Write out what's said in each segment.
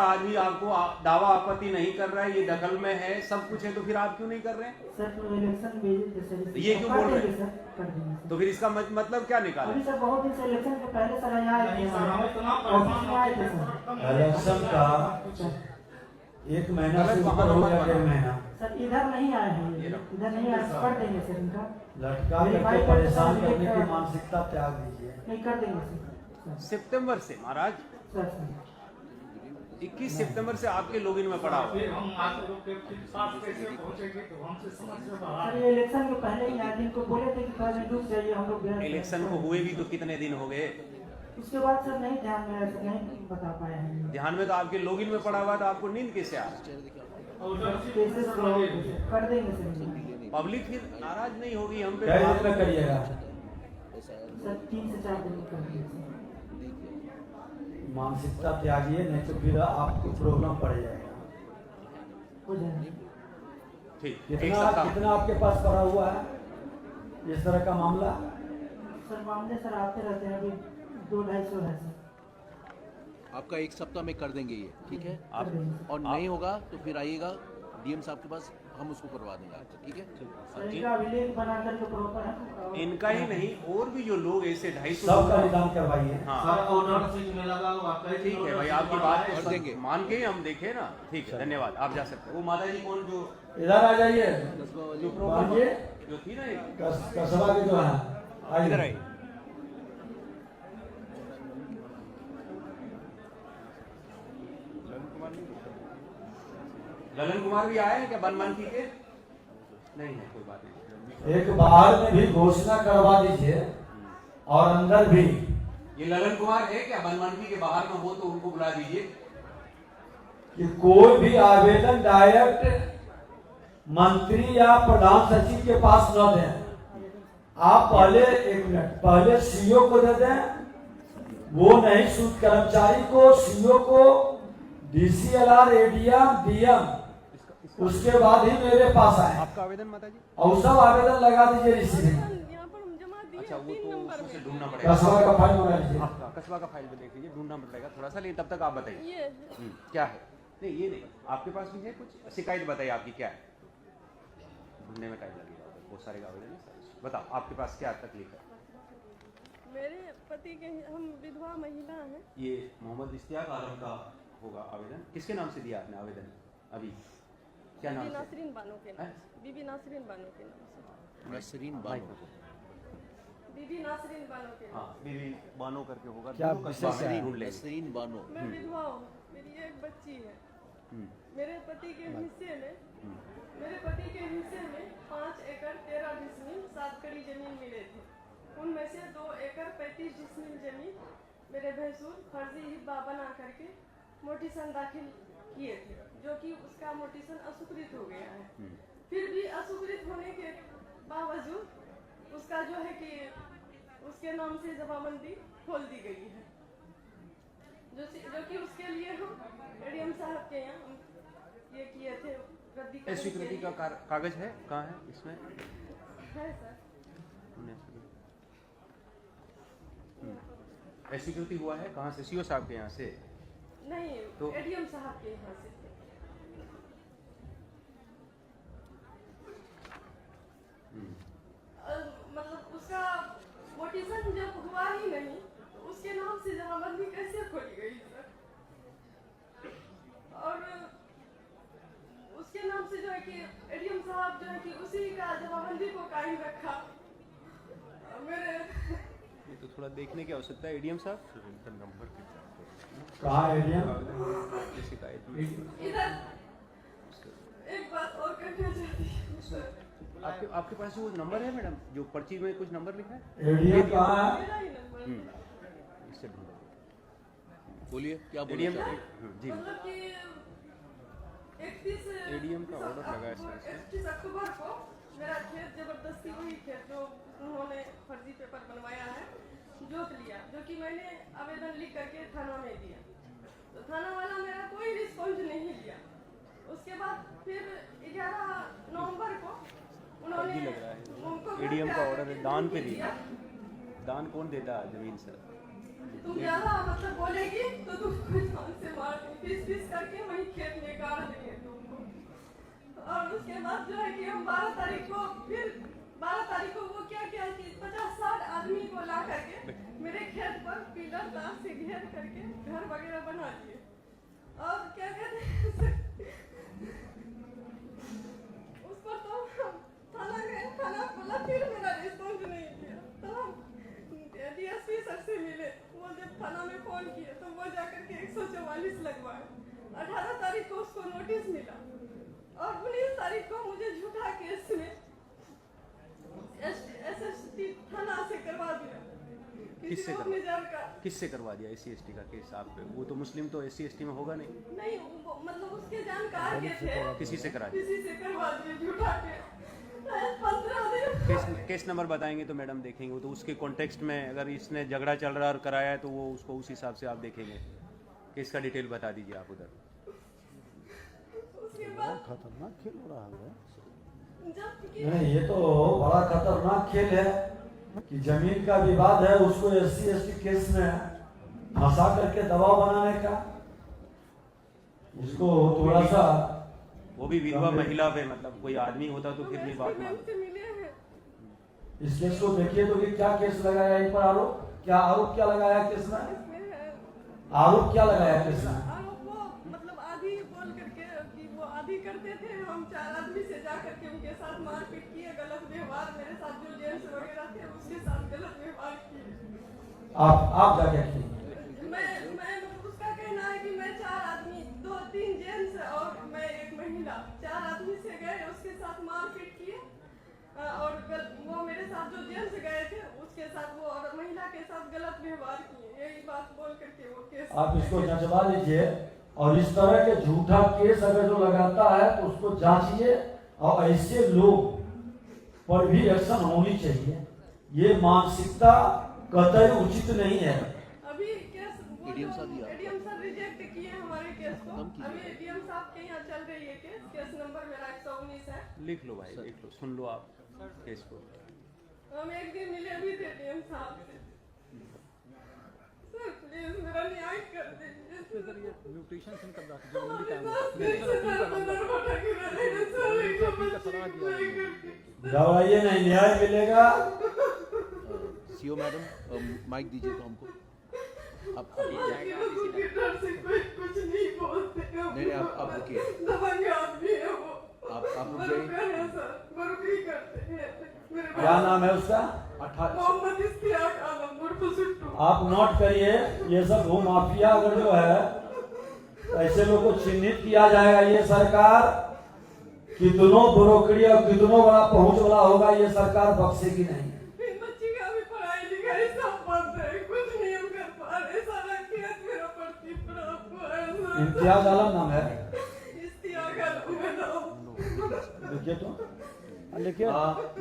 आज भी आपको दावा आपत्ति नहीं कर रहा है, ये दखल में है, सब कुछ है, तो फिर आप क्यों नहीं कर रहे हैं? सर तो इलेक्शन भेजे ये क्यों बोल रहे हैं? सर कर देंगे। तो फिर इसका मतलब क्या निकाले? अभी सर बहुत दिन से इलेक्शन के पहले सर यहाँ आए थे, ऑफिस में आए थे सर। इलेक्शन का 1 महीना से ऊपर हो गया, 1.5 महीना सर इधर नहीं आए हैं, इधर नहीं आए, कर देंगे सर इनका लटका करके परेशान करने की मानसिकता त्याग दीजिए। नहीं कर देंगे सर। सितंबर से महाराज, सर 21 सितंबर से आपके लॉगिन में पड़ा हुआ है। सर ये इलेक्शन के पहले ही आए, इनको बोले थे कि पहले रुक जाइए, हम लोग इलेक्शन को हुए भी तो कितने दिन हो गए? उसके बाद सर नहीं ध्यान में सर नहीं बता पाए हैं। ध्यान में तो आपके लॉगिन में पड़ा हुआ है, तो आपको नींद कैसे आ रहा है? कर देंगे सर। पब्लिक फिर नाराज नहीं होगी हम पे? क्या दिन में करिएगा? सर 3 से 4 दिन में कर देंगे। मानसिकता त्यागिए, नहीं तो फिर आपको प्रॉब्लम पड़ जाएगा। हो जाएगा। ठीक, कितना आपके पास पड़ा हुआ है इस तरह का मामला? सर मामले सर आते रहते हैं, अभी 200-250 है सर। आपका 1 सप्ताह में कर देंगे ये, ठीक है? कर देंगे। और नहीं होगा तो फिर आइएगा डीएम साहब के पास, हम उसको करवा देंगे आपको, ठीक है? सर इनका अभिलेख बना करके प्रॉपर है। इनका ही नहीं, और भी जो लोग ऐसे 250 सबका निदान करवाइए। हाँ ठीक है भाई, आपकी बात को मान के ही हम देखे ना। ठीक है, धन्यवाद, आप जा सकते हैं। वो माता जी कौन जो इधर आ जाइए, जो जो थी ना एक कसबा के जो है, इधर आई। ललन कुमार भी आए हैं क्या बनमनखी के? नहीं है, कोई बात नहीं। एक बाहर में भी घोषणा करवा दीजिए और अंदर भी। ये ललन कुमार है क्या बनमनखी के बाहर में? हो तो उनको बुला दीजिए। कि कोई भी आवेदन डायरेक्ट मंत्री या प्रधान सचिव के पास न दें। आप पहले 1 मिनट पहले सीओ को दे दें, वो नहीं सूद कर्मचारी को, सीओ को, डीसीएलआर, एडीएम, डीएम, उसके बाद ही मेरे पास आए। आपका आवेदन माता जी? और सब आवेदन लगा दीजिए रिसीव। अच्छा, वो तो उसमें से ढूंढना पड़ेगा। कसबा का फाइल मंगा लीजिए। आपका कसबा का फाइल में देख लीजिए, ढूंढना पड़ेगा थोड़ा सा, लेकिन तब तक आप बताइए क्या है। नहीं ये नहीं, आपके पास भी है कुछ शिकायत? बताइए आपकी क्या है। ढूंढने में टाइम लगेगा, बहुत सारे आवेदन है। बताओ आपके पास क्या तकलीफ है? मेरे पति के, हम विधवा महिला हैं। ये मोहम्मद इश्तियाक आलम का होगा आवेदन। किसके नाम से दिया आपने आवेदन अभी? क्या नाम? नासरीन बानो के नाम से। बीबी नासरीन बानो के नाम से। नसरीन बानो। बीबी नासरीन बानो के नाम। हाँ, बीबी बानो करके होगा। क्या नसरीन बानो। मैं विधवा हूँ, मेरी एक बच्ची है। मेरे पति के हिस्से में 5 एकड़ 13 डिसमिल 7 कड़ी जमीन मिले थे। उनमें से 2 एकड़ 35 डिसमिल जमीन मेरे भैंसुर फर्जी हिब्बा बना करके मोटिसन दाखिल किए थे, जो कि उसका मोटिसन अस्वीकृत हो गया है। फिर भी अस्वीकृत होने के बावजूद उसका जो है कि उसके नाम से जमाबंदी खोल दी गई है, जो कि उसके लिए हम एडीएम साहब के यहाँ ये किए थे रद्दी। स्वीकृति का कागज है? कहाँ है इसमें? है सर। स्वीकृति हुआ है कहाँ से? सीओ साहब के यहाँ से? नहीं, तो एडीएम साहब के यहाँ से। मतलब उसका मोटिसन जब हुआ ही नहीं, तो उसके नाम से जमाबंदी कैसे खोली गई सर? और उसके नाम से जो है कि एडीएम साहब जो है कि उसी का जमाबंदी को कायम रखा। मेरे ये तो थोड़ा देखने की आवश्यकता है। एडीएम साहब इनका नंबर कहाँ एडीएम? शिकायत इधर एक बात और कहना चाहती हूँ सर। आपके पास वो नंबर है मैडम, जो पर्ची में कुछ नंबर लिखा है? एडीएम कहाँ है? मेरा ही नंबर। इससे ढूंढो। बोलिए क्या बोलिए? एडीएम जी, मतलब कि 31 एडीएम का ऑर्डर लगा है सर। 31 अक्टूबर को मेरा खेत जबरदस्ती वही खेत जो उन्होंने फर्जी पेपर बनवाया है जोत लिया, जो कि मैंने आवेदन लिख करके थाना में दिया। तो थाना वाला मेरा कोई रिस्पॉन्स नहीं लिया। उसके बाद फिर 11 नवंबर को उन्होंने लग रहा है एडीएम का ऑर्डर दान पे दिया। दान कौन देता है जमीन सर? तुम ज्यादा मतलब बोलेगी तो तुमको जान से मार दूंगी, पीस करके वही खेत में गाड़ देंगे तुमको। और उसके बाद जो है कि हम 12 तारीख को वो क्या किया कि 50-60 आदमी को ला करके मेरे खेत पर पिलर तार से घेर करके घर वगैरह बना दिए। और क्या कहते हैं उस पर तो थाना गए, थाना बोला, फिर मेरा रिस्पॉन्स नहीं किया। तो हम डीएसपी सर से मिले, वो जब थाना में फोन किए तो वो जाकर के 144 लगवाए। 18 तारीख को उसको नोटिस मिला और 19 तारीख को मुझे झूठा केस में SST थाना से करवा दिया। किससे करवा दिया SC/ST का केस आप पे? वो तो मुस्लिम तो SC/ST में होगा नहीं। नहीं, मतलब उसके जानकार के थे, किसी से करा दिया? किसी से करवा दिया झूठा केस। 15 दिन केस नंबर बताएंगे तो मैडम देखेंगे। वो तो उसके कॉन्टेक्स्ट में अगर इसने झगड़ा चल रहा है और कराया है तो वो उसको उस हिसाब से आप देखेंगे। केस का डिटेल बता दीजिए आप उधर। उसके बाद खतरनाक खेल हो रहा है। नहीं, ये तो बड़ा खतरनाक खेल है कि जमीन का विवाद है, उसको SC/ST केस में फंसा करके दबाव बनाने का। इसको थोड़ा सा, वो भी विधवा महिला पे, मतलब कोई आदमी होता तो फिर भी बात मान। से मिले हैं। इस केस को देखिए तो ये क्या केस लगाया इन पर? आरोप क्या लगाया केस में? इसमें है आरोप क्या लगाया केस में? आरोप वो मतलब आधी बोल करके कि वो आधी करते थे, हम 4 आदमी से जा करके उनके साथ मारपीट किए, गलत व्यवहार, मेरे साथ जो जेंट्स वगैरह थे उसके साथ गलत व्यवहार किए। आप जाके किए? मैं उसका कहना है कि मैं 4 आदमी, 2-3 जेंट्स और मैं एक महिला, 4 आदमी से गए, उसके साथ मारपीट किए। और वो मेरे साथ जो जेंट्स गए थे उसके साथ वो और महिला के साथ गलत व्यवहार किए, यही बात बोल करके वो केस। आप इसको जंचवा लीजिए और इस तरह के झूठा केस अगर जो लगाता है तो उसको जांचिए और ऐसे लोग पर भी एक्शन होनी चाहिए। ये मानसिकता कतई उचित नहीं है। अभी केस वो ADM साहब दिया। ADM साहब रिजेक्ट किए हमारे केस को। कम कीजिए। अभी ADM साहब के यहाँ चल रही है केस नंबर मेरा 119 है। लिख लो भाई, लिख लो, सुन लो आप केस को। हम एक दिन मिले भी थे DM साहब से। सर प्लीज मेरा न्याय कर दीजिए। सर ये म्यूटेशन से कर रहा है हमारे साथ घबराइए नहीं, न्याय मिलेगा। सीओ मैडम माइक दीजिए तो हमको। आप कुछ नहीं बोलते। नहीं, आप रुकिए। दबंग आदमी है वो। आप रुक जाइए। मरुकर है सर, मरुकी करते हैं। मेरे क्या नाम है उसका? मोहम्मद इश्तियाक आलम उर्फ सुट्टू। आप नोट करिए, ये सब भू माफिया अगर जो है ऐसे लोग को चिन्हित किया जाएगा। ये सरकार कितनों ब्रोकरी और कितनों बड़ा पहुंच वाला होगा, ये सरकार बख्शेगी नहीं। बच्ची का भी पढ़ाई लिखाई सब बंद है, कुछ नहीं हम कर पा रहे। सारा खेत मेरा पड़ती पड़ा हुआ है सर। इम्तियाज आलम नाम है। इश्तियाक आलम है नाम। देखिए तो देखिए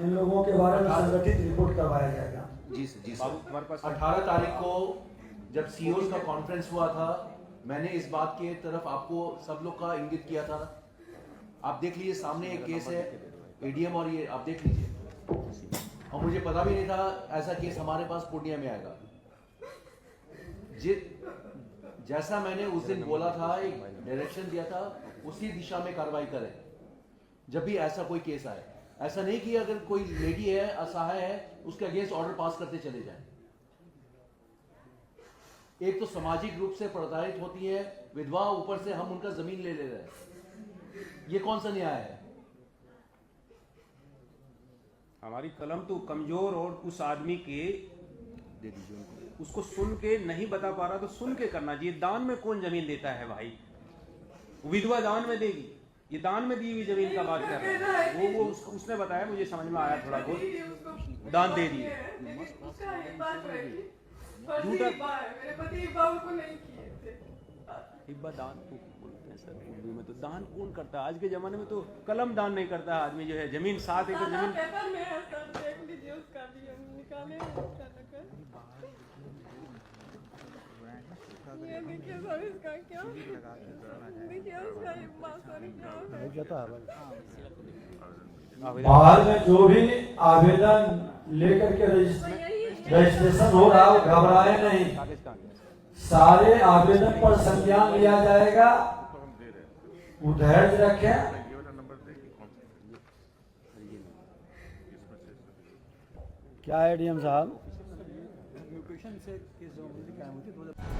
इन लोगों के बारे में संगठित रिपोर्ट करवाया जाएगा। जी सर, जी बाबू सर। तुम्हारे पास 18 तारीख को जब सीईओज का कॉन्फ्रेंस हुआ था, मैंने इस बात के तरफ आपको सब लोग का इंगित किया था। आप देख लीजिए, सामने एक केस है ADM और ये आप देख लीजिए। और मुझे पता भी नहीं था ऐसा केस हमारे पास पूर्णिया में आएगा। जैसा मैंने उस दिन बोला था, एक डायरेक्शन दिया था, उसी दिशा में कार्रवाई करें जब भी ऐसा कोई केस आए। ऐसा नहीं कि अगर कोई लेडी है, असहाय है, उसके अगेंस्ट ऑर्डर पास करते चले जाएं। एक तो सामाजिक रूप से प्रताड़ित होती है विधवा, ऊपर से हम उनका जमीन ले रहे हैं। ये कौन सा न्याय है? हमारी कलम तो कमजोर, और उस आदमी के दे दीजिए उनको। उसको सुन के नहीं बता पा रहा तो सुन के करना चाहिए। दान में कौन जमीन देता है भाई? विधवा दान में देगी? ये दान में दी हुई जमीन का बात कर रहा है वो उसने बताया, मुझे समझ में आया थोड़ा बहुत। दान दे दिए। उसका ये बात रही, फर्जी हिब्बा है, मेरे पति हिब्बा उनको नहीं किए थे। हिब्बा दान को बोलते हैं सर उर्दू में। तो दान कौन करता है? आज के जमाने में तो कलम दान नहीं करता है आदमी। जो है जमीन 7 एकड़ जमीन पेपर में है सर, देख लीजिए उसका भी हम निकाले हैं उसका नकल। ये देखिए सर इसका क्या, देखिए उसका ये बात सर क्या है। बाहर में जो भी आवेदन लेकर के रजिस्ट्री यही रजिस्ट्रेशन हो रहा हो, घबराए नहीं। कागज कहाँ गया? सारे आवेदन पर संज्ञान लिया जाएगा, धैर्य रखें। क्या है डीएम साहब? म्यूटेशन से केस जो कायम होती है